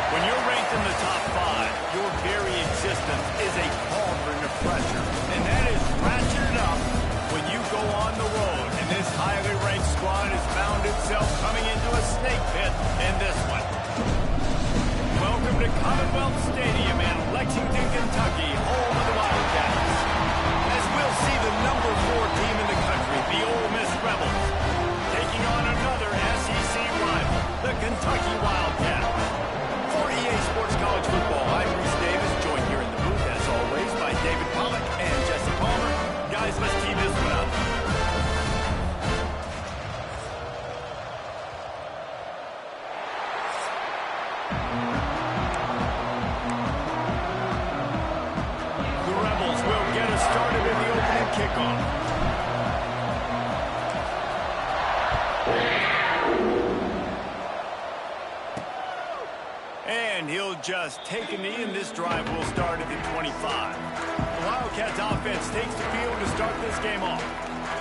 When you're ranked in the top 5, your very existence is a cauldron of pressure. And that is ratcheted up when you go on the road. And this highly ranked squad has found itself coming into a snake pit in this one. Welcome to Commonwealth Stadium in Lexington, Kentucky, home of the Wildcats. As we'll see the number 4 team in the country, the Ole Miss Rebels, taking on another SEC rival, the Kentucky Wildcats. For EA Sports College Football, I'm Reese Davis, joined here in the booth, as always, by David Pollack and Jesse Palmer. Guys, let's tee this one up. The Rebels will get us started in the opening kickoff. And he'll just take a knee, and this drive will start at the 25. The Wildcats offense takes the field to start this game off.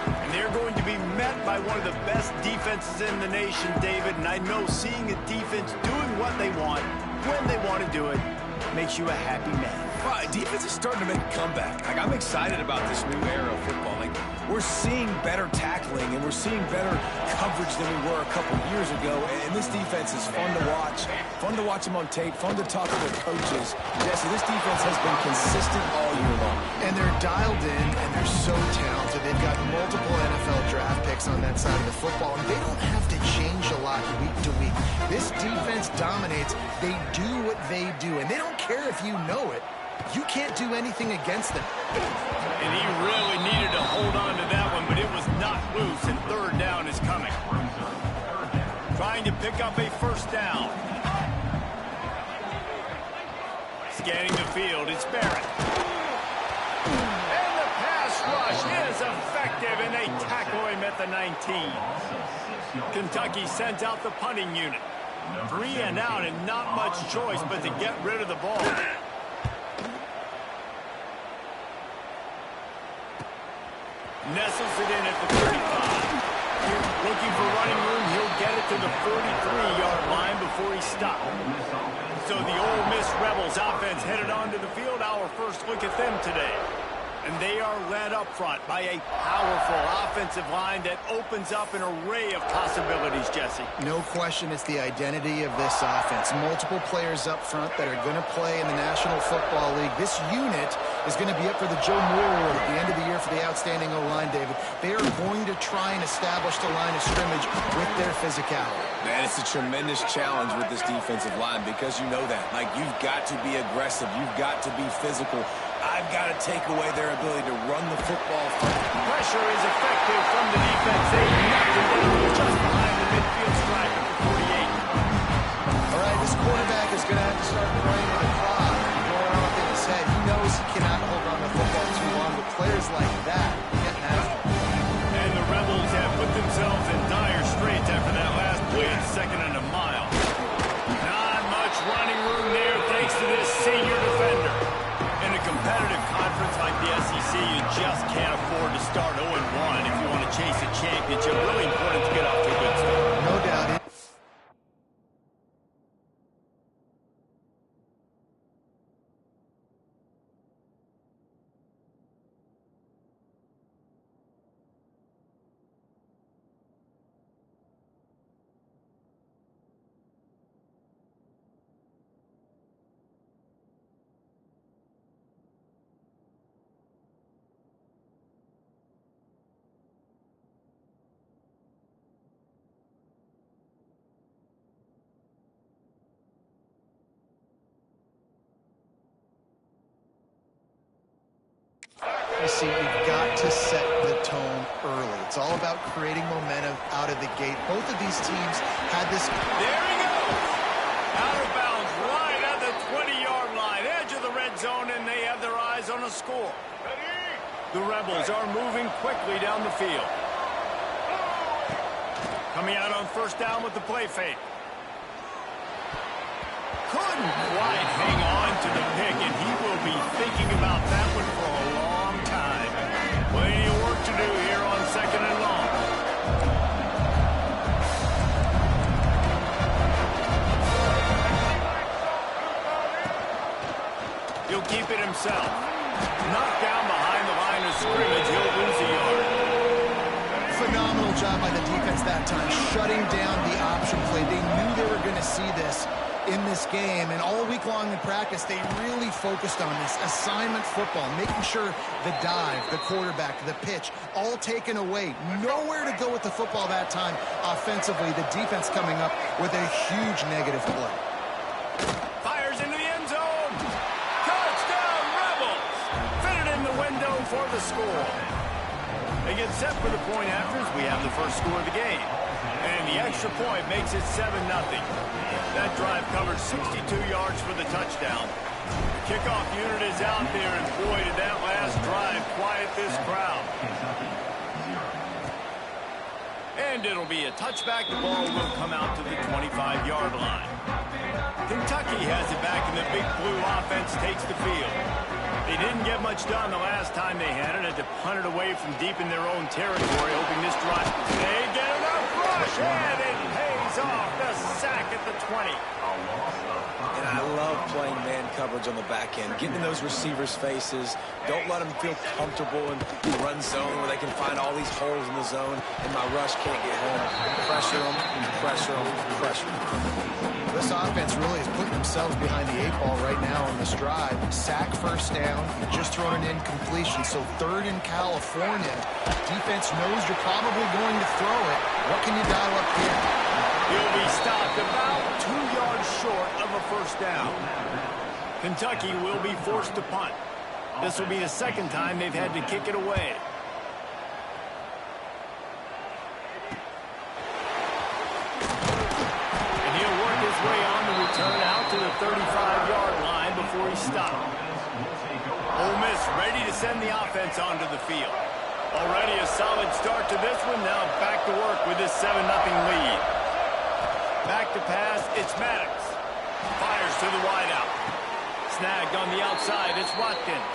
And they're going to be met by one of the best defenses in the nation, David. And I know seeing a defense doing what they want, when they want to do it, makes you a happy man. Right, defense is starting to make a comeback. Like, I'm excited about this new era of football. Like, we're seeing better tackling and we're seeing better coverage than we were a couple years ago. And this defense is fun to watch. Fun to watch them on tape. Fun to talk to their coaches. Jesse, this defense has been consistent all year long. And they're dialed in and they're so talented. They've got multiple NFL draft picks on that side of the football. And they don't have to change a lot week to week. This defense dominates. They do what they do. And they don't care if you know it. You can't do anything against them. And he really needed to hold on to that one, but it was not loose, and third down is coming. Trying to pick up a first down. Scanning the field, it's Barrett. And the pass rush is effective, and they tackle him at the 19. Kentucky sends out the punting unit. 3 and out, and not much choice but to get rid of the ball. Nestles it in at the 35. Looking for running room, he'll get it to the 43-yard line before he stopped. So the Ole Miss Rebels offense headed onto the field. Our first look at them today. And they are led up front by a powerful offensive line that opens up an array of possibilities, Jesse. No question it's the identity of this offense. Multiple players up front that are going to play in the National Football League. This unit is going to be up for the Joe Moore Award at the end of the year for the outstanding O-line, David. They are going to try and establish the line of scrimmage with their physicality. Man, it's a tremendous challenge with this defensive line because you know that. Like, you've got to be aggressive. You've got to be physical. I've got to take away their ability to run the football. Pressure is effective from the defense. They knocked it down just behind the midfield stripe at the 48. All right, this quarterback is going to have to start playing with the clock. Going on with his head. He knows he cannot hold on to the football too long, but players like that get after him. And the Rebels have put themselves in dire straits after that last play in 2nd and a mile. Not much running room there thanks to this senior defender. In a competitive conference like the SEC, you just can't afford to start 0-1 if you want to chase a championship. Really important to get off to a good start. No doubt. You see, you've got to set the tone early. It's all about creating momentum out of the gate. Both of these teams had this. There he goes. Out of bounds right at the 20-yard line. Edge of the red zone, and they have their eyes on a score. The Rebels are moving quickly down the field. Coming out on first down with the play fake. Couldn't quite hang on to the pick, and he will be thinking about that one for a long time. Plenty of work to do here on 2nd and long. He'll keep it himself. Knocked down behind the line of scrimmage. He'll lose a yard. Phenomenal job by the defense that time, shutting down the option play. They knew they were going to see this in this game, and all week long in practice, they really focused on this assignment football, making sure the dive, the quarterback, the pitch, all taken away. Nowhere to go with the football that time offensively. The defense coming up with a huge negative play. Fires into the end zone. Touchdown, Rebels. Fitted in the window for the score. They get set for the point afters. We have the first score of the game. And the extra point makes it 7-0. That drive covers 62 yards for the touchdown. The kickoff unit is out there, and boy, did that last drive quiet this crowd. And it'll be a touchback. The ball will come out to the 25-yard line. Kentucky has it back, and the Big Blue offense takes the field. They didn't get much done the last time they had it to punt it away from deep in their own territory, hoping this drive. They get enough rush, and it pays off. The sack at the 20. And I love playing man coverage on the back end, getting in those receivers' faces. Don't let them feel comfortable in the run zone where they can find all these holes in the zone, and my rush can't get home. Pressure them, pressure them, pressure them. This offense really is putting themselves behind the 8-ball right now on this drive. Sack first down, just thrown an incompletion, so third in California. Defense knows you're probably going to throw it. What can you dial up here? He'll be stopped about 2 yards short of a first down. Kentucky will be forced to punt. This will be the second time they've had to kick it away. Way on the return out to the 35-yard line before he stopped. Ole Miss ready to send the offense onto the field. Already a solid start to this one. Now back to work with this 7-0 lead. Back to pass. It's Maddox. Fires to the wideout. Snagged on the outside. It's Watkins.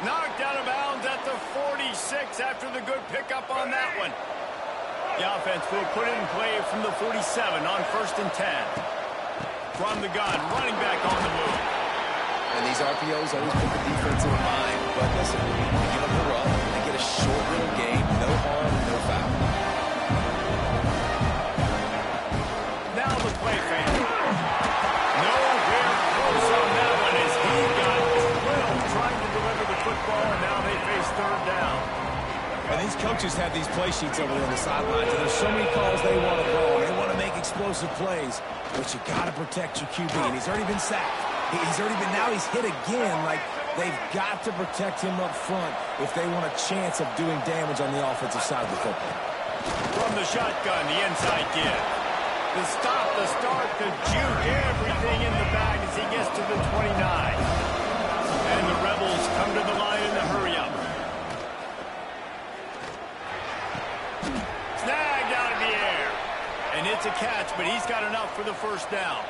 Knocked out of bounds at the 46 after the good pickup on that one. The offense will put it in play from the 47 on 1st and 10. From the gun, running back on the move. And these RPOs always put the defense in mind. But listen, when you give up the run, they get a short little game, no harm, no foul. Now the play fake. Nowhere close on that one as he got drilled trying to deliver the football, and now they face third down. And these coaches have these play sheets over there on the sidelines, and there's so many calls they want to call. They want to make explosive plays. But you got to protect your QB, and he's already been sacked. Now he's hit again. Like, they've got to protect him up front if they want a chance of doing damage on the offensive side of the football. From the shotgun, the inside give. The stop, the start, the juke, everything in the bag as he gets to the 29. And the Rebels come to the line in the hurry-up. Snagged out of the air. And it's a catch, but he's got enough for the first down.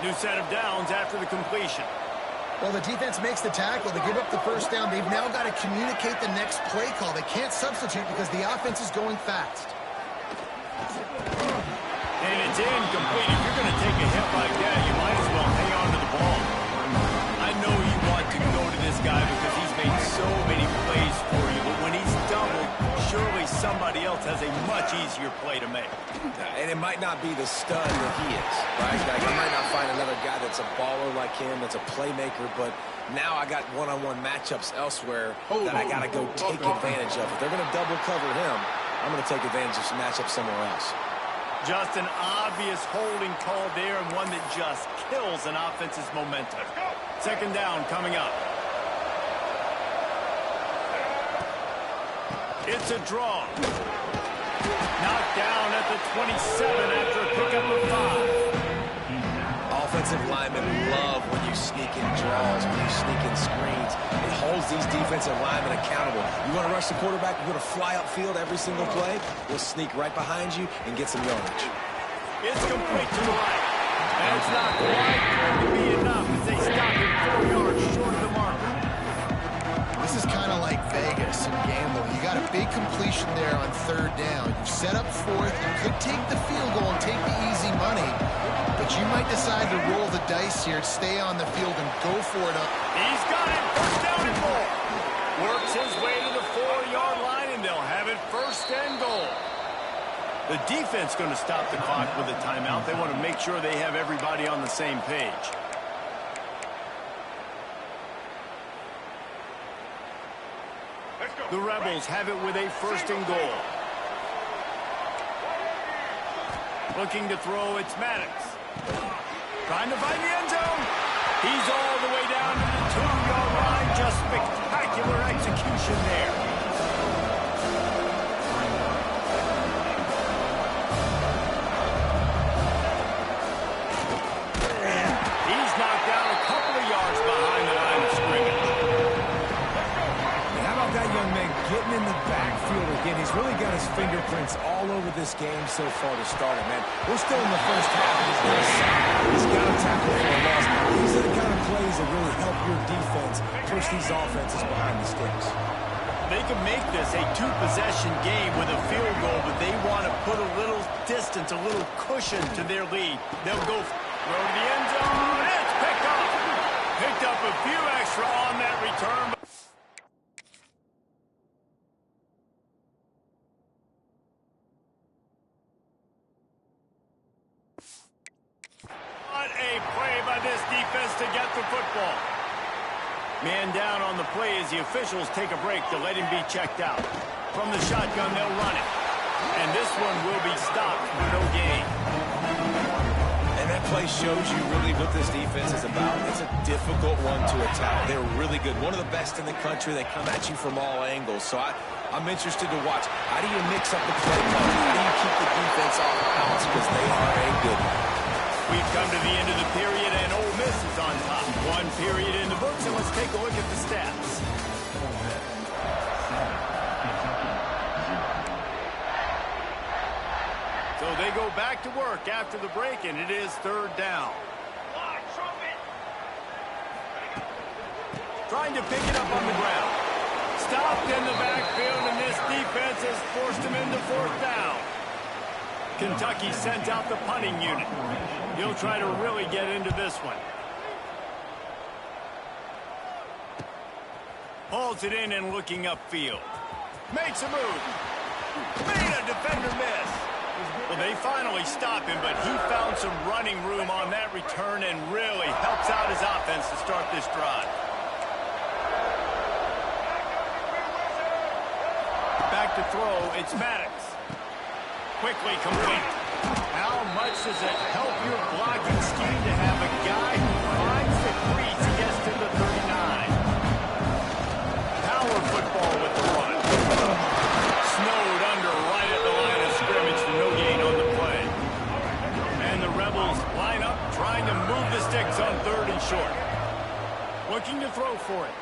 New set of downs after the completion. Well, the defense makes the tackle. They give up the first down. They've now got to communicate the next play call. They can't substitute because the offense is going fast. And it's incomplete. If you're going to take a hit like that, you might as well hang on to the ball. I know you want to go to this guy because he's made so many plays for you, but when he's doubled, surely somebody else has a much easier play to make. And it might not be the stud that he is, right? Like, I might not find another guy that's a baller like him, that's a playmaker, but now I got one-on-one matchups elsewhere that I got to go take advantage of. If they're going to double cover him, I'm going to take advantage of some matchups somewhere else. Just an obvious holding call there, and one that just kills an offense's momentum. Second down coming up. It's a draw. Knocked down at the 27 after a pickup of 5. Offensive linemen love when you sneak in draws, when you sneak in screens. It holds these defensive linemen accountable. You want to rush the quarterback, you're going to fly upfield every single play. We'll sneak right behind you and get some yardage. It's complete to the right. And it's not quite going to be enough as they stop him 4 yards short of the marker. This is kind of like Vegas and gambling. You got a big completion there on third down. You set up fourth. You could take the field goal and take the easy money, but you might decide to roll the dice here. Stay on the field and go for it up. He's got it. First down and goal. Works his way to the 4-yard line, and they'll have it first and goal. The defense going to stop the clock with a timeout. They want to make sure they have everybody on the same page. The Rebels have it with a first and goal. Looking to throw, it's Maddox. Trying to find the end zone. He's all the way down to the 2-yard line. Just spectacular execution there. He's knocked down a couple of yards behind the line of scrimmage. How about that young man getting in the backfield again? He's really got his fingerprints all over this game so far to start it, man. We're still in the first half, and he's got to tackle for a loss. These are the kind of plays that really help your defense push these offenses behind the sticks. They can make this a 2-possession game with a field goal, but they want to put a little distance, a little cushion to their lead. They'll go throw to the end zone. It's picked up. Picked up a few extra on that return. What a play by this defense to get the football. Man down on the play as the officials take a break to let him be checked out. From the shotgun, they'll run it. And this one will be stopped for no gain. And that play shows you really what this defense is about. It's a difficult one to attack. They're really good. One of the best in the country. They come at you from all angles. So I'm interested to watch. How do you mix up the play call? How do you keep the defense off balance? Because they are a good one. We've come to the end of the period, and Ole Miss is on top. One period in the books, and let's take a look at the stats. So they go back to work after the break, and it is third down. Trying to pick it up on the ground. Stopped in the backfield, and this defense has forced him into fourth down. Kentucky sends out the punting unit. He'll try to really get into this one. Hauls it in and looking upfield. Makes a move. Made a defender miss. Well, they finally stop him, but he found some running room on that return and really helps out his offense to start this drive. Back to throw, it's Maddox. Quickly complete. How much does it help your blocking scheme to have a guy who finds the crease, he gets to the 39. Power football with the run. Snowed under right at the line of scrimmage for no gain on the play. And the Rebels line up trying to move the sticks on third and short. Looking to throw for it.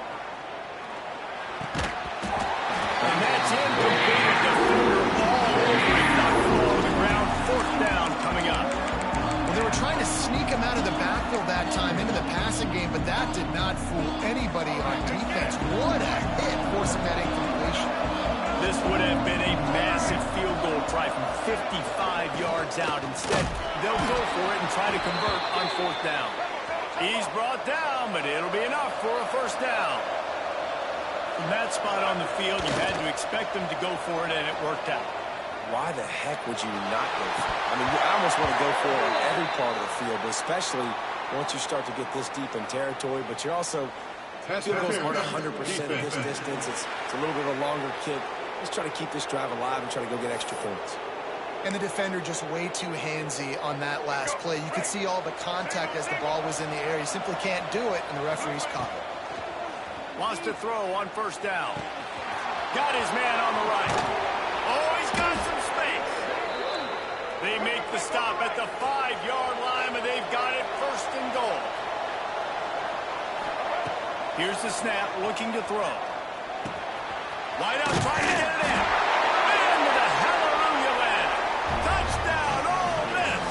And that's incomplete. Defender all over him. Knocked the ball to the ground. Fourth down coming up. Well, they were trying to sneak him out of the backfield that time into the passing game, but that did not fool anybody on defense. What a hit forcing that incompletion. This would have been a massive field goal try from 55 yards out. Instead, they'll go for it and try to convert on fourth down. He's brought down, but it'll be enough for a first down. From that spot on the field, you had to expect them to go for it, and it worked out. Why the heck would you not go for it? I mean, I almost want to go for it on every part of the field, but especially once you start to get this deep in territory. But you're also, field goals aren't 100% of this distance. It's a little bit of a longer kick. Just try to keep this drive alive and try to go get extra points. And the defender just way too handsy on that last play. You could see all the contact as the ball was in the air. He simply can't do it, and the referee's caught it. Wants to throw on first down. Got his man on the right. Oh, he's got some space. They make the stop at the 5-yard line, but they've got it first and goal. Here's the snap, looking to throw. Wide out, trying to get it in. Into the hallelujah land. Touchdown, Ole Miss.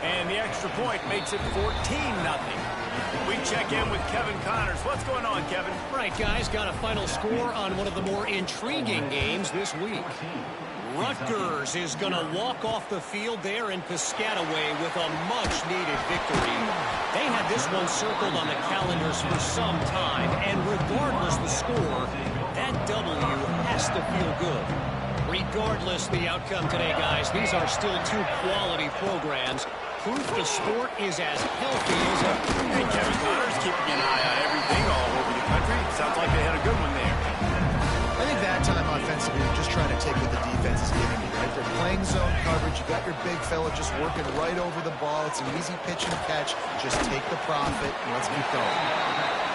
And the extra point makes it 14-0. We check in with Kevin Connors. What's going on, Kevin? Right, guys. Got a final score on one of the more intriguing games this week. Rutgers is going to walk off the field there in Piscataway with a much-needed victory. They had this one circled on the calendars for some time, and regardless the score, that W has to feel good. Regardless the outcome today, guys, these are still two quality programs. Proof the sport is as healthy as ever. Hey, Kevin Connor's keeping an eye on everything all over the country. Sounds like they had a good one there. I think that time offensively, you're just trying to take what the defense is giving you, right? They're playing zone coverage. You got your big fella just working right over the ball. It's an easy pitch and catch. Just take the profit and let's keep going.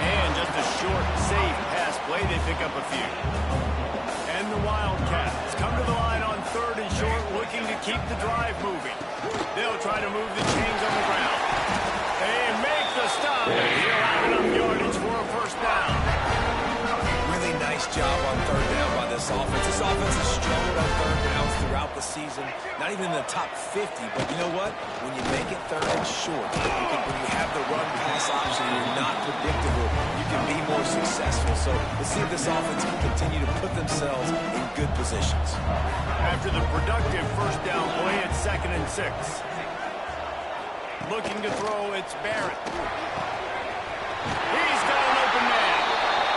And just a short, safe pass play. They pick up a few. And the Wildcats come to the line on 3rd and short, looking to keep the drive moving. They'll try to move the chains on the ground. They make the stop. He'll have enough yardage for a first down. Really nice job on 3rd down by this offense. This offense has struggled on 3rd downs throughout the season. Not even in the top 50, but you know what? When you make it 3rd and short, when you have the run-pass option, you're not predictable, you can be more successful. So let's see if this offense can continue to put themselves in good positions. After the productive first down play, it's 2nd and 6. Looking to throw, it's Barrett. He's got an open man.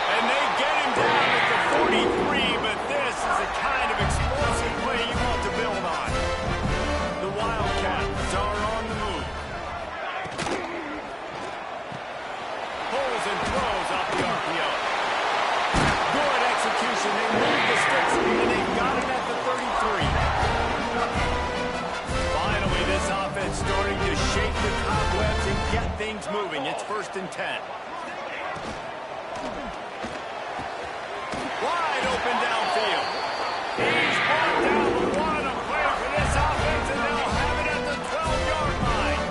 And they get him down at the 43, but this is the kind of explosive play you want to build on. The Wildcats are on the move. Pulls and throws off the RPO. Good execution. They move the sticks, and they got it at the 33. Finally, this offense starting to shake the cobwebs and get things moving. It's 1st and 10. Wide open downfield. He's brought down, but what a play for this offense, and they'll have it at the 12-yard line.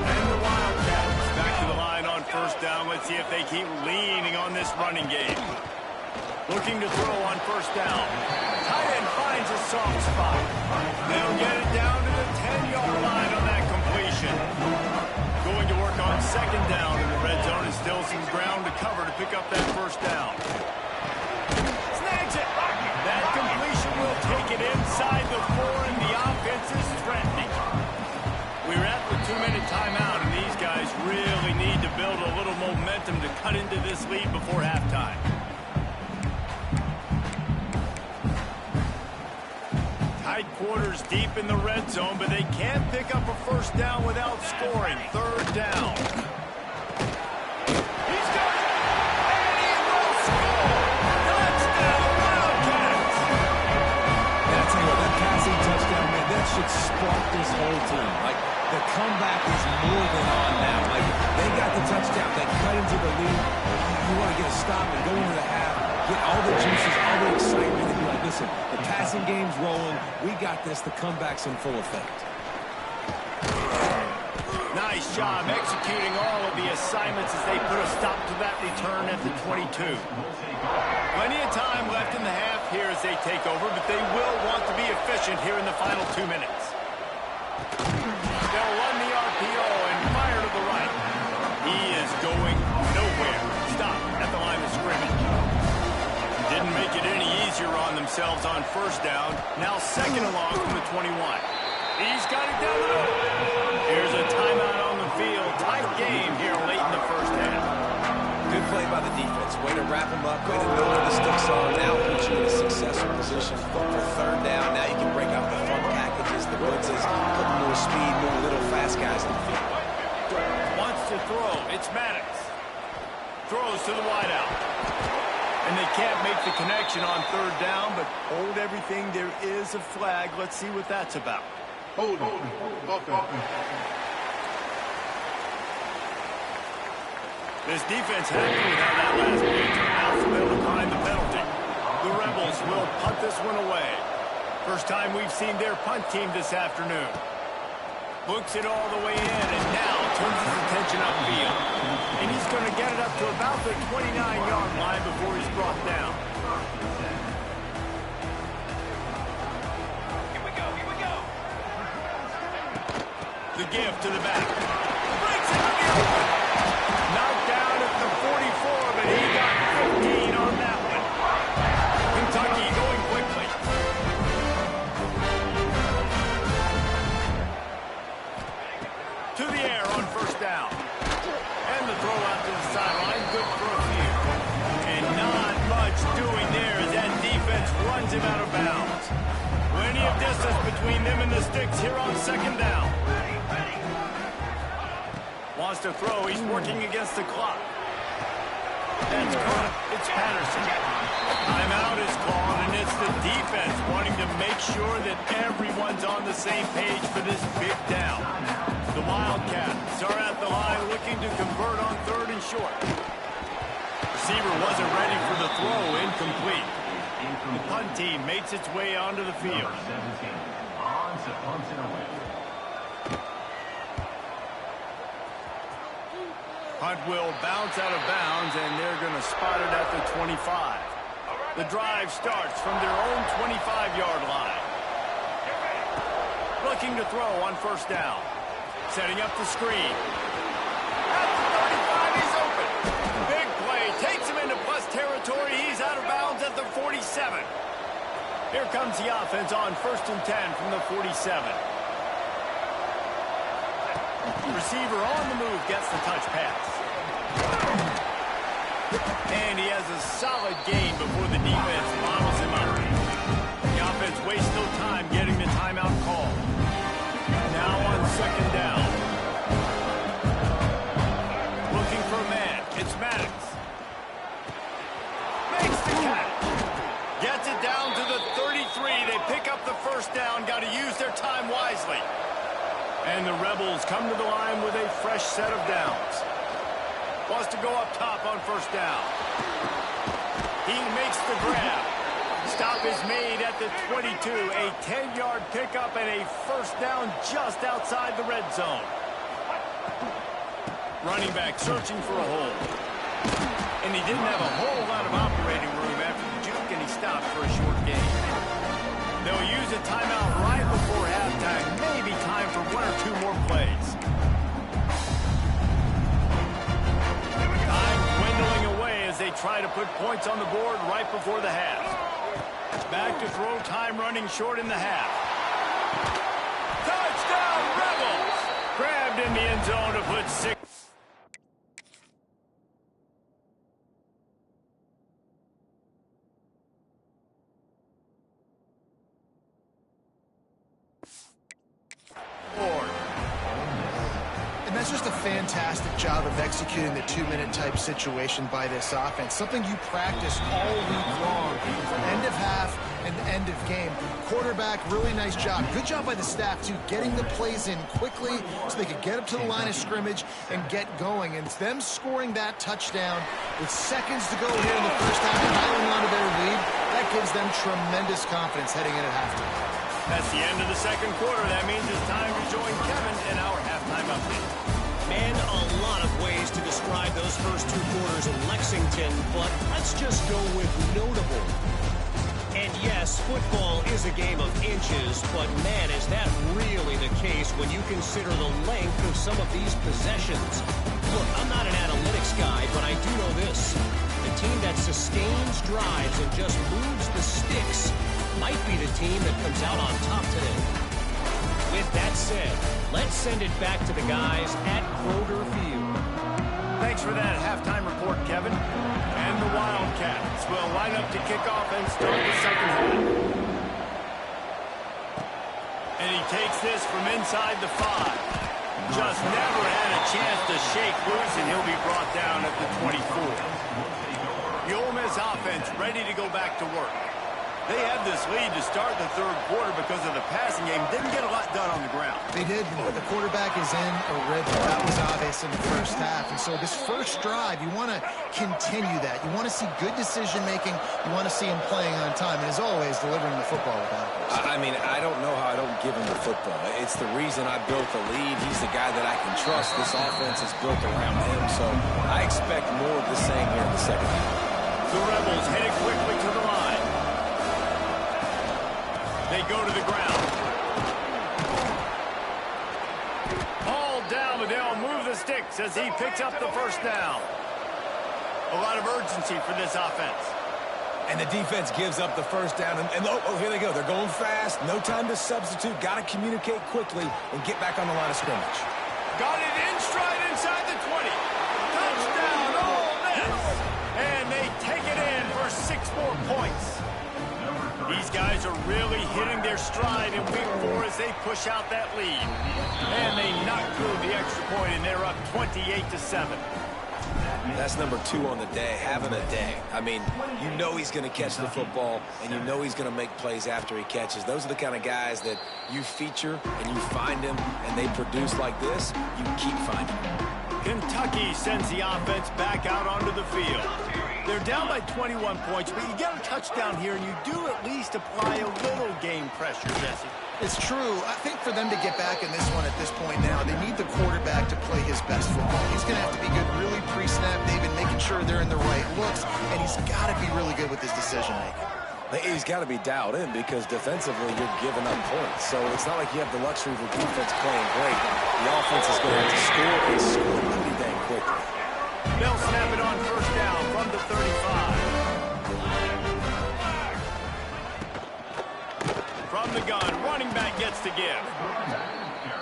And the Wildcats back to the line on 1st down. Let's see if they keep leaning on this running game. Looking to throw on 1st down. Tight end finds a soft spot. They'll get it down to the 10-yard line on that completion. Going to work on 2nd down in the red zone, and still some ground to cover to pick up that 1st down. Snags it. That completion will take it inside the 4, and the offense is threatening. We're at the 2-minute timeout, and these guys really need to build a little momentum to cut into this lead before halftime. Tight quarters deep in the red zone, but they can't pick up a 1st down without scoring. 3rd down. He's got it, and he will score. Touchdown, Wildcats. Yeah, I tell you what, that passing touchdown, man, that should spark this whole team. Like, the comeback is more than on now. Like, they got the touchdown. They cut into the lead. You want to get a stop and go into the half, get all the juices, all the excitement, and be like, listen, the passing game's rolling. We got this. The comeback's in full effect. Nice job executing all of the assignments as they put a stop to that return at the 22. Plenty of time left in the half here as they take over, but they will want to be efficient here in the final 2 minutes. They'll run the RPO and fire to the right. He is going nowhere. Stop at the line of scrimmage. Didn't make it any easier on themselves on 1st down. Now 2nd along from the 21. He's got it down the middle. Here's a timeout on the field. Tight game here late in the 1st half. Good play by the defense. Way to wrap him up. Way to know where the sticks are. Now put you in a successful position for 3rd down. Now you can break out the fun packages, the blitzes, put more speed, more little fast guys in the field. Wants to throw. It's Maddox. Throws to the wideout. And they can't make the connection on 3rd down, but hold everything. There is a flag. Let's see what that's about. Hold on. This defense happy with how that last play turned out, so they'll decline the penalty. The Rebels will punt this one away. First time we've seen their punt team this afternoon. Books it all the way in, and now turns his attention upfield. And he's going to get it up to about the 29-yard line before he's brought down. Here we go. The give to the back. Breaks into the open. Knocked down at the 44, but he got 15 on that one. Kentucky going quickly. air on first down. And the throw out to the sideline, good for a few. And not much doing there as that defense runs him out of bounds. Plenty of distance between them and the sticks here on second down. Wants to throw, he's working against the clock. That's caught. It's Patterson. Timeout is called, and it's the defense wanting to make sure that everyone's on the same page for this big down. The Wildcats are at the line looking to convert on third and short. Receiver wasn't ready for the throw, incomplete. The punt team makes its way onto the field. Punt will bounce out of bounds, and they're going to spot it at the 25. The drive starts from their own 25-yard line. Looking to throw on first down. Setting up the screen. At the 35, he's open. Big play. Takes him into plus territory. He's out of bounds at the 47. Here comes the offense on 1st and 10 from the 47. Receiver on the move gets the touch pass. And he has a solid gain before the defense models him up. The offense wastes no time getting the timeout call. Now on second down. Looking for a man. It's Maddox. Makes the catch. Gets it down to the 33. They pick up the first down. Got to use their time wisely. And the Rebels come to the line with a fresh set of downs. Wants to go up top on first down. He makes the grab. Stop is made at the 22. A 10-yard pickup and a first down just outside the red zone. Running back searching for a hole. And he didn't have a whole lot of operating room after the juke, and he stopped for a short gain. They'll use a timeout right before halftime. Maybe time for one or two more plays. Time dwindling away as they try to put points on the board right before the half. Back to throw, time running short in the half. Touchdown, Rebels! Grabbed in the end zone to put 6. And that's just a fantastic job of executing the two-minute type situation by this offense. Something you practice all week long, from end of half and end of game. Quarterback, really nice job. Good job by the staff, too, getting the plays in quickly so they could get up to the line of scrimmage and get going. And it's them scoring that touchdown with seconds to go here in the first half and piling onto their lead. That gives them tremendous confidence heading in at halftime. That's the end of the second quarter. That means it's time to join Kevin in our halftime update. Man, a lot of ways to describe those first two quarters in Lexington, but let's just go with notable. And yes, football is a game of inches, but man, is that really the case when you consider the length of some of these possessions. Look, I'm not an analytics guy, but I do know this. The team that sustains drives and just moves the sticks might be the team that comes out on top today. With that said, let's send it back to the guys at Kroger Field. Thanks for that halftime report, Kevin. And the Wildcats will line up to kick off and start the second half. And he takes this from inside the 5. Just never had a chance to shake loose, and he'll be brought down at the 24. The Ole Miss offense ready to go back to work. They had this lead to start the third quarter because of the passing game. Didn't get a lot done on the ground. They did. The quarterback is in a rhythm. That was obvious in the first half. And so this first drive, you want to continue that. You want to see good decision-making. You want to see him playing on time. And as always, delivering the football with accuracy. I mean, I don't know how I don't give him the football. It's the reason I built the lead. He's the guy that I can trust. This offense is built around him. So I expect more of the same here in the second half. The Rebels headed quickly to the line. They go to the ground. Ball down, but they'll move the sticks as he picks up the first down. A lot of urgency for this offense. And the defense gives up the first down. And here they go. They're going fast. No time to substitute. Got to communicate quickly and get back on the line of scrimmage. Got it in stride inside the 20. Touchdown, Ole Miss. And they take it in for 6 more points. These guys are really hitting their stride in week 4 as they push out that lead. And they knock through the extra point, and they're up 28-7. That's number 2 on the day, having a day. I mean, you know he's going to catch the football, and you know he's going to make plays after he catches. Those are the kind of guys that you feature and you find them, and they produce like this, you keep finding them. Kentucky sends the offense back out onto the field. They're down by 21 points, but you get a touchdown here, and you do at least apply a little game pressure, Jesse. It's true. I think for them to get back in this one at this point now, they need the quarterback to play his best football. He's going to have to be good really pre-snap, David, making sure they're in the right looks, and he's got to be really good with his decision-making. He's got to be dialed in because defensively you're giving up points. So it's not like you have the luxury of the defense playing great. The offense is going to have to score and score pretty dang quickly. They'll snap it on first down from the 35. From the gun, running back gets to give.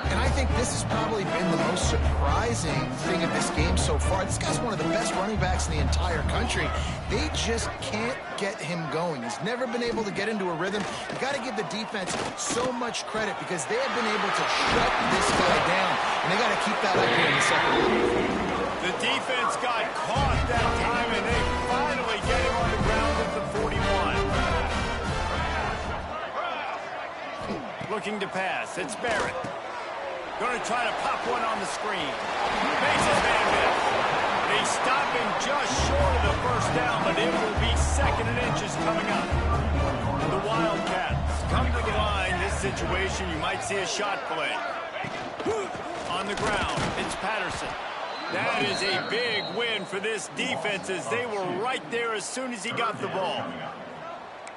And I think this has probably been the most surprising thing of this game so far. This guy's one of the best running backs in the entire country. They just can't get him going. He's never been able to get into a rhythm. You got to give the defense so much credit because they have been able to shut this guy down. And they got to keep that up here in the second half. The defense got caught that time, and they finally get him on the ground at the 41. Looking to pass. It's Barrett. Going to try to pop one on the screen. Makes his man miss. They stop him just short of the first down, but it will be 2nd and inches coming up. The Wildcats come to the line. This situation, you might see a shot play. On the ground, it's Patterson. That is a big win for this defense as they were right there as soon as he got the ball.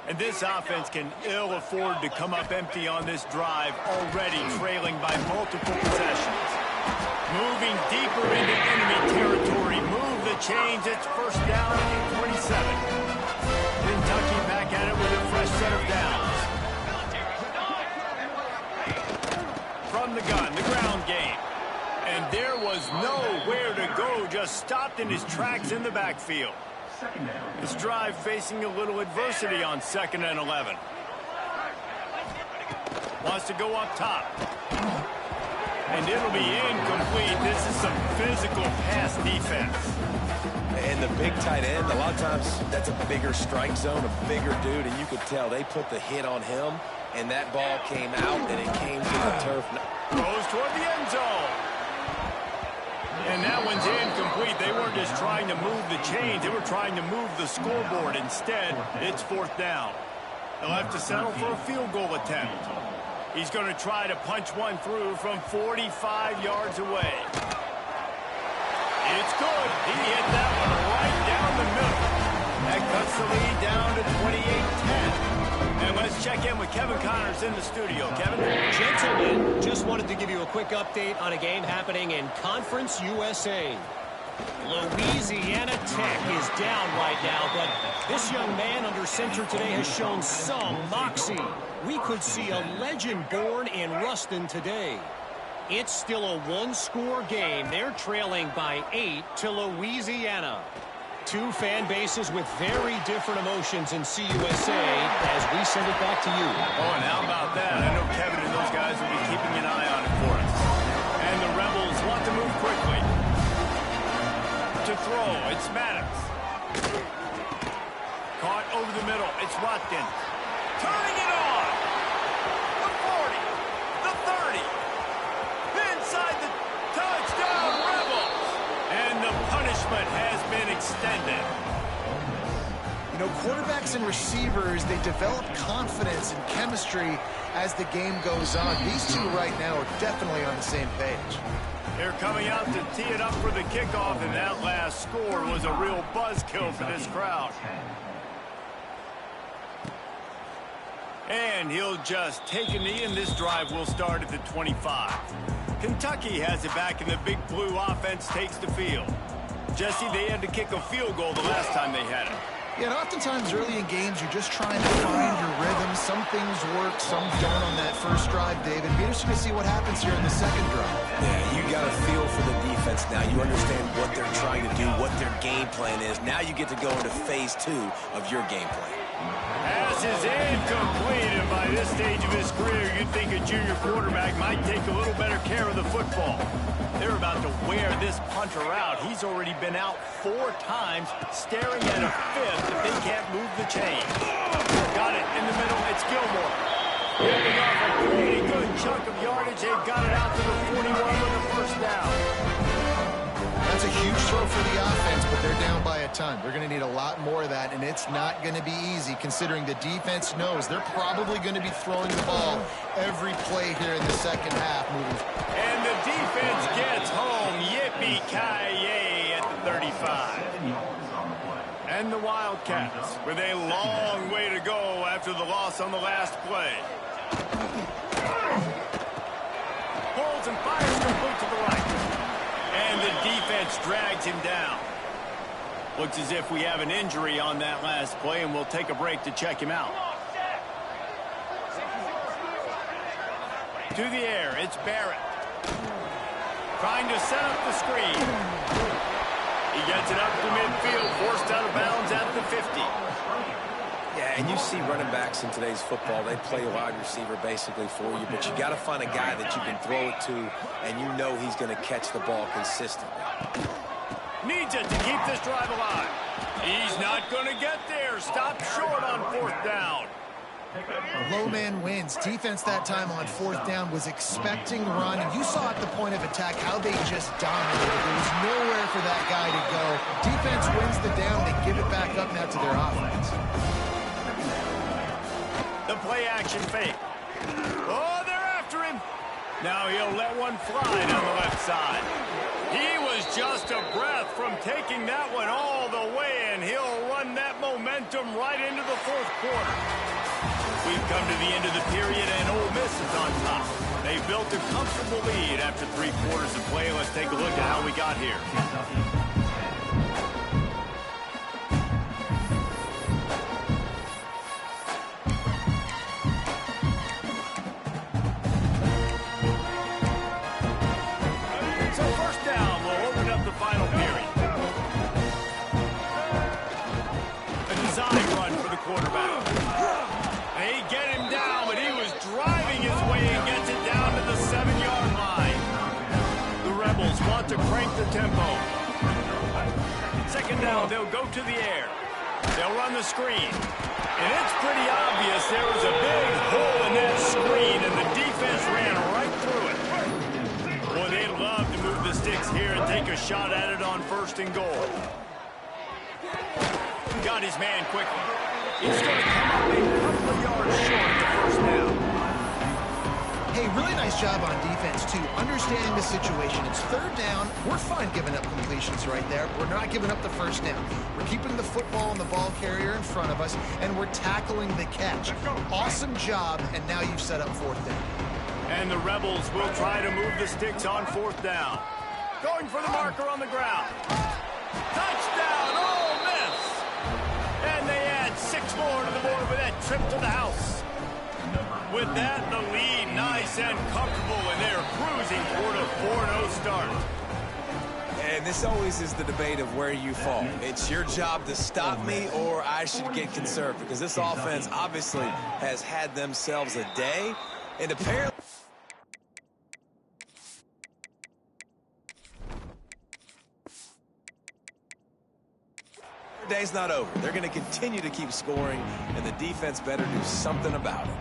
And this offense can ill afford to come up empty on this drive, already trailing by multiple possessions. Moving deeper into enemy territory. Move the chains. It's first down and 27. Kentucky back at it with a fresh set of downs. From the gun, the ground game. And there was nowhere to go, just stopped in his tracks in the backfield. This drive facing a little adversity on 2nd and 11. Wants to go up top. And it'll be incomplete. This is some physical pass defense. And the big tight end, a lot of times that's a bigger strike zone, a bigger dude, and you could tell they put the hit on him, and that ball came out, and it came to the turf. Goes toward the end zone. And that one's incomplete. They weren't just trying to move the chains. They were trying to move the scoreboard. Instead, it's 4th down. They'll have to settle for a field goal attempt. He's going to try to punch one through from 45 yards away. It's good. He hit that one right down the middle. That cuts the lead down to 28-10. And let's check in with Kevin Connors in the studio. Kevin? Gentlemen, just wanted to give you a quick update on a game happening in Conference USA. Louisiana Tech is down right now, but this young man under center today has shown some moxie. We could see a legend born in Ruston today. It's still a one-score game. They're trailing by 8 to Louisiana. Two fan bases with very different emotions in CUSA as we send it back to you. Oh, and how about that? I know Kevin and those guys will be keeping an eye on it for us. And the Rebels want to move quickly. To throw, it's Maddox. Caught over the middle, it's Watkins. Turning it on. The 40, the 30. Inside the touchdown, Rebels. And the punishment has been extended. You know, quarterbacks and receivers, they develop confidence and chemistry as the game goes on. These two right now are definitely on the same page. They're coming out to tee it up for the kickoff, and that last score was a real buzzkill for this crowd. And he'll just take a knee, and this drive will start at the 25. Kentucky has it back, and the big blue offense takes the field. Jesse, they had to kick a field goal the last time they had it. Yeah, and oftentimes early in games, you're just trying to find your rhythm. Some things work, some don't on that first drive, David. Be interesting to see what happens here in the second drive. Yeah, you got a feel for the defense now. You understand what they're trying to do, what their game plan is. Now you get to go into phase 2 of your game plan. Pass is incomplete, and by this stage of his career, you'd think a junior quarterback might take a little better care of the football. They're about to wear this punter out. He's already been out 4 times, staring at a 5th if they can't move the chain. Got it in the middle. It's Gilmore. Giving off a pretty good chunk of yardage. They've got it out to the 41 with a first down. That's a huge throw for the offense, but they're down by a ton. They're going to need a lot more of that, and it's not going to be easy considering the defense knows they're probably going to be throwing the ball every play here in the second half. And the defense gets home. Yippee-ki-yay at the 35. And the Wildcats with a long way to go after the loss on the last play. Holds and fires complete to the right. And the defense drags him down. Looks as if we have an injury on that last play, and we'll take a break to check him out. To the air, it's Barrett. Trying to set up the screen. He gets it up to midfield, forced out of bounds at the 50. Yeah, and you see running backs in today's football, they play a wide receiver basically for you, but you got to find a guy that you can throw it to, and you know he's going to catch the ball consistently. Needs it to keep this drive alive. He's not going to get there. Stop short on 4th down. Low man wins. Defense that time on 4th down was expecting run. You saw at the point of attack how they just dominated. There was nowhere for that guy to go. Defense wins the down. They give it back up now to their offense. The play action fake. Oh, they're after him. Now he'll let one fly down the left side. He was just a breath from taking that one all the way, and he'll run that momentum right into the 4th quarter. We've come to the end of the period, and Ole Miss is on top. They built a comfortable lead after 3 quarters of play. Let's take a look at how we got here. So first down, we'll open up the final period. A design run for the quarterback. They get him down, but he was driving his way and gets it down to the 7-yard line. The Rebels want to crank the tempo. Second down, they'll go to the air. They'll run the screen. And it's pretty obvious there was a big hole in that screen, and the defense ran right through it. Boy, they'd love to move the sticks here and take a shot at it on 1st and goal. Got his man quickly. He's going to come up a couple of yards short of the first down. Hey, really nice job on defense, too. Understanding the situation. It's 3rd down. We're fine giving up completions right there. We're not giving up the first down. We're keeping the football and the ball carrier in front of us, and we're tackling the catch. Awesome job, and now you've set up 4th down. And the Rebels will try to move the sticks on 4th down. Going for the marker on the ground. Touchdown, Ole Miss! And they add 6 more to the board with that trip to the house. With that, the lead nice and comfortable, and they're cruising toward a 4-0 start. And this always is the debate of where you fall. It's your job to stop me, or I should get conserved, because this offense obviously has had themselves a day, and apparently... The day's not over. They're going to continue to keep scoring, and the defense better do something about it.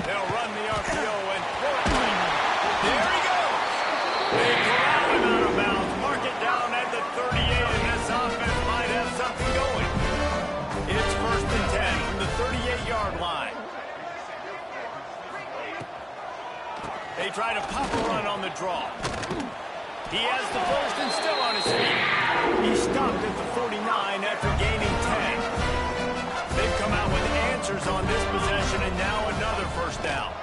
They'll run the RPO, and Portland, there he goes. They corral him out of bounds, mark it down at the 38, and this offense might have something going. It's 1st and 10 from the 38-yard line. They try to pop a run on the draw. He has the first and still on his feet. He stopped at the 49 after gaining 10. They've come out with answers on this possession, and now another first down.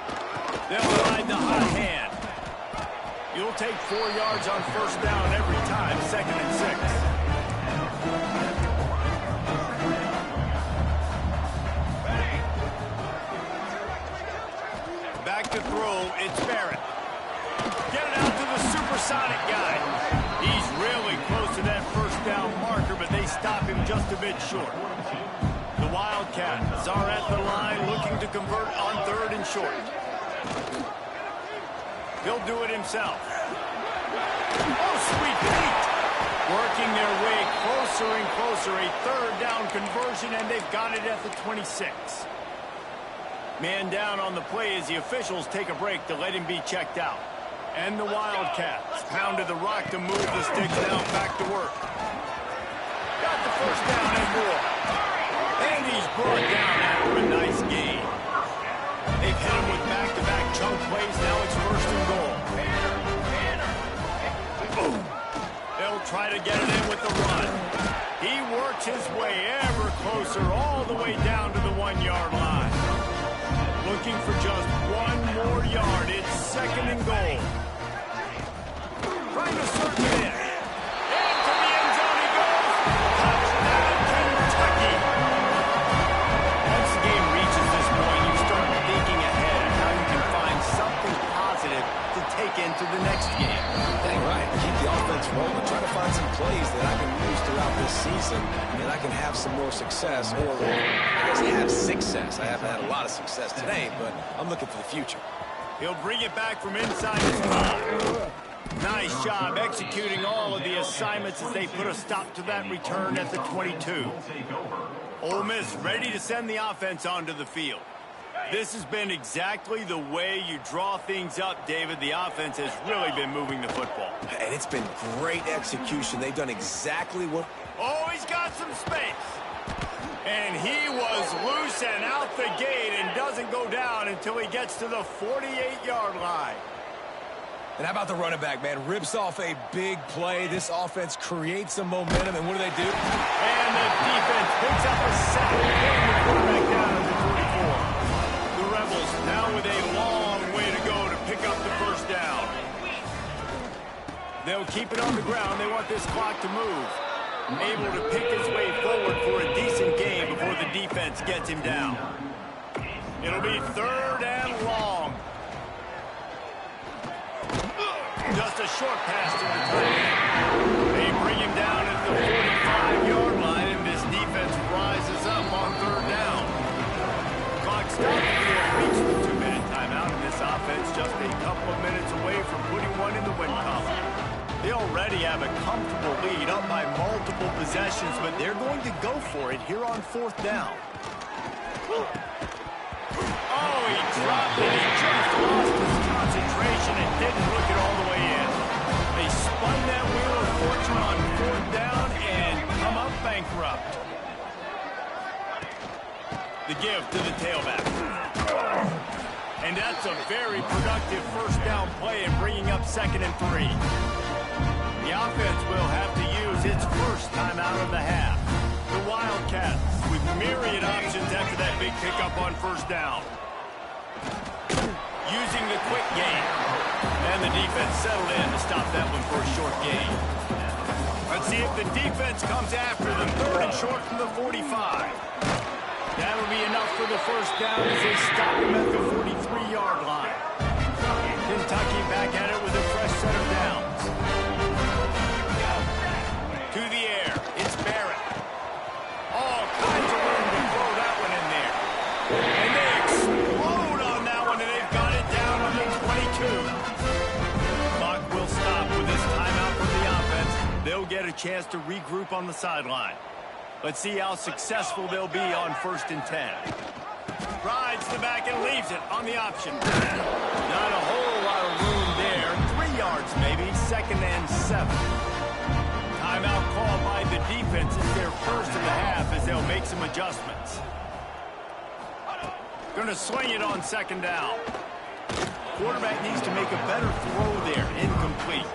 They'll ride the hot hand. You'll take 4 yards on first down every time, 2nd and 6. Back to throw, it's Barrett. Get it out to the supersonic guy. He's really close to that first down marker, but they stop him just a bit short. The Wildcats are at the line looking to convert on 3rd and short. He'll do it himself. Oh, sweet Pete! Working their way closer and closer. A 3rd down conversion, and they've got it at the 26. Man down on the play as the officials take a break to let him be checked out. And the Wildcats pounded the rock to move the sticks now back to work. Got the first down and more. And he's brought down after a nice gain. They've hit him with back-to-back chunk plays. Now it's 1st and goal. Boom. They'll try to get it in with the run. He works his way ever closer all the way down to the 1-yard line. Looking for just 1 more yard. It's 2nd and goal. Trying to circle it in. Into the end zone he goes. Touchdown, Kentucky. Once the game reaches this point, you start thinking ahead of how you can find something positive to take into the next game. Dang right. Keep the offense rolling. Try to find some plays that I can use throughout this season, and I can have some more success, or I guess have success. I haven't had a lot of success today, but I'm looking for the future. He'll bring it back from inside his 5. Nice job executing all of the assignments as they put a stop to that return at the 22. Ole Miss ready to send the offense onto the field. This has been exactly the way you draw things up, David. The offense has really been moving the football. And it's been great execution. They've done exactly what... Oh, he's got some space. And he was loose and out the gate and doesn't go down until he gets to the 48-yard line. And how about the running back, man? Rips off a big play. This offense creates some momentum, and what do they do? And the defense picks up a sack, putting the quarterback down at the 44. The Rebels now with a long way to go to pick up the first down. They'll keep it on the ground. They want this clock to move. Able to pick his way forward for a decent gain before the defense gets him down. It'll be 3rd and long. Just a short pass to the tight end. They bring him down at the 45-yard line, and this defense rises up on 3rd down. Clock stops. They'll reach the 2-minute timeout, and this offense just a couple of minutes away from putting one in the win column. They already have a comfortable lead up by multiple possessions, but they're going to go for it here on 4th down. Oh, he dropped it. He just lost his concentration and didn't look it all the way in. They spun that wheel of fortune on 4th down and come up bankrupt. The give to the tailback. And that's a very productive first down play in bringing up 2nd and 3. The offense will have to use its first timeout of the half. The Wildcats with myriad options after that big pickup on first down. Using the quick game. And the defense settled in to stop that one for a short gain. Let's see if the defense comes after them. 3rd and short from the 45. That'll be enough for the first down as they stop him at the 43-yard line. Kentucky back at it with a fresh set of downs. To the air, it's Barrett. All kinds of room to throw that one in there. And they explode on that one, and they've got it down on the 22. Clock will stop with this timeout from the offense. They'll get a chance to regroup on the sideline. Let's see how successful they'll be on 1st and 10. Rides the back and leaves it on the option. Not a whole lot of room there. 3 yards maybe, 2nd and 7. Timeout called by the defense. It's their first of the half as they'll make some adjustments. Going to swing it on 2nd down. Quarterback needs to make a better throw there. Incomplete.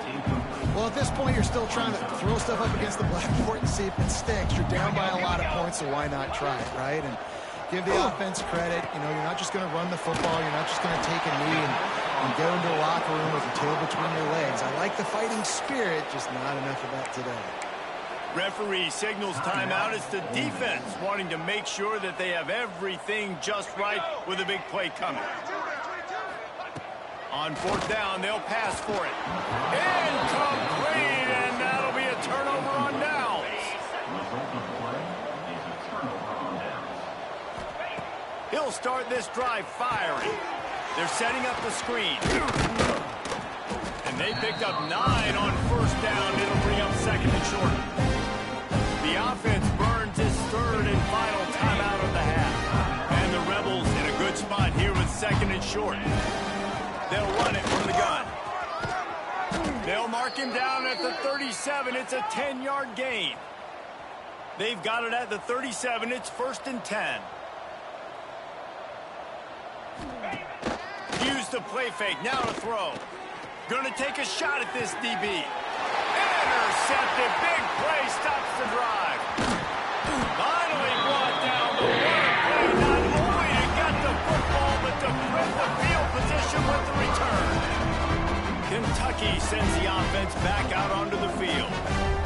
Well, at this point, you're still trying to throw stuff up against the blackboard and see if it sticks. You're down by a lot of points, so why not try it, right? And give the offense credit. You know, you're not just going to run the football. You're not just going to take a knee and go into the locker room with your tail between your legs. I like the fighting spirit, just not enough of that today. Referee signals timeout. It's the defense wanting to make sure that they have everything just right with a big play coming. On fourth down, they'll pass for it. Incomplete, and that'll be a turnover on downs. He'll start this drive firing. They're setting up the screen. And they picked up 9 on first down. It'll bring up second and short. The offense burns its third and final timeout of the half. And the Rebels in a good spot here with second and short. They'll run it from the gun. They'll mark him down at the 37. It's a 10-yard gain. They've got it at the 37. It's first and 10. Use the play fake. Now to throw. Going to take a shot at this DB. Intercepted. Big play stops the drive. Finally brought down the one play. Not only to get the football, but to print the field position with the return. Kentucky sends the offense back out onto the field.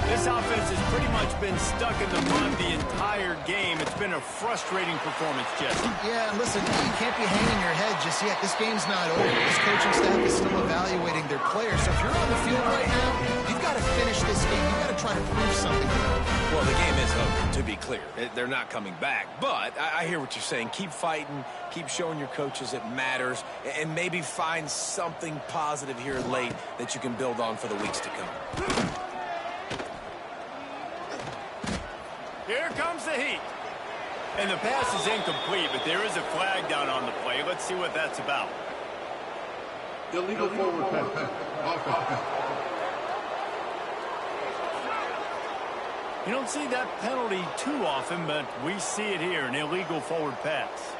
This offense has pretty much been stuck in the mud the entire game. It's been a frustrating performance, Jesse. Yeah, and listen, you can't be hanging your head just yet. This game's not over. This coaching staff is still evaluating their players. So if you're on the field right now, you've got to finish this game. You've got to try to prove something. Well, the game is over, to be clear. They're not coming back. But I hear what you're saying. Keep fighting. Keep showing your coaches it matters. And maybe find something positive here late that you can build on for the weeks to come. Here comes the heat. And the pass is incomplete, but there is a flag down on the play. Let's see what that's about. Illegal forward pass. You don't see that penalty too often, but we see it here, an illegal forward pass.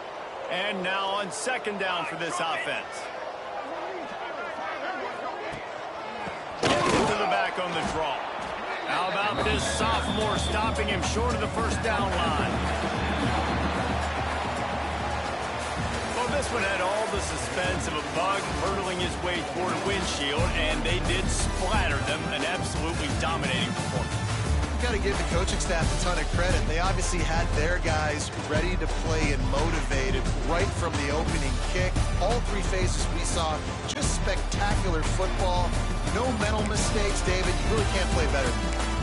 And now on second down for this offense. Gets it to the back on the draw. How about this sophomore stopping him short of the first down line? Well, this one had all the suspense of a bug hurtling his way toward a windshield, and they did splatter them, an absolutely dominating performance. You've got to give the coaching staff a ton of credit. They obviously had their guys ready to play and motivated right from the opening kick. All 3 phases we saw, just spectacular football. No mental mistakes, David. You really can't play better than that.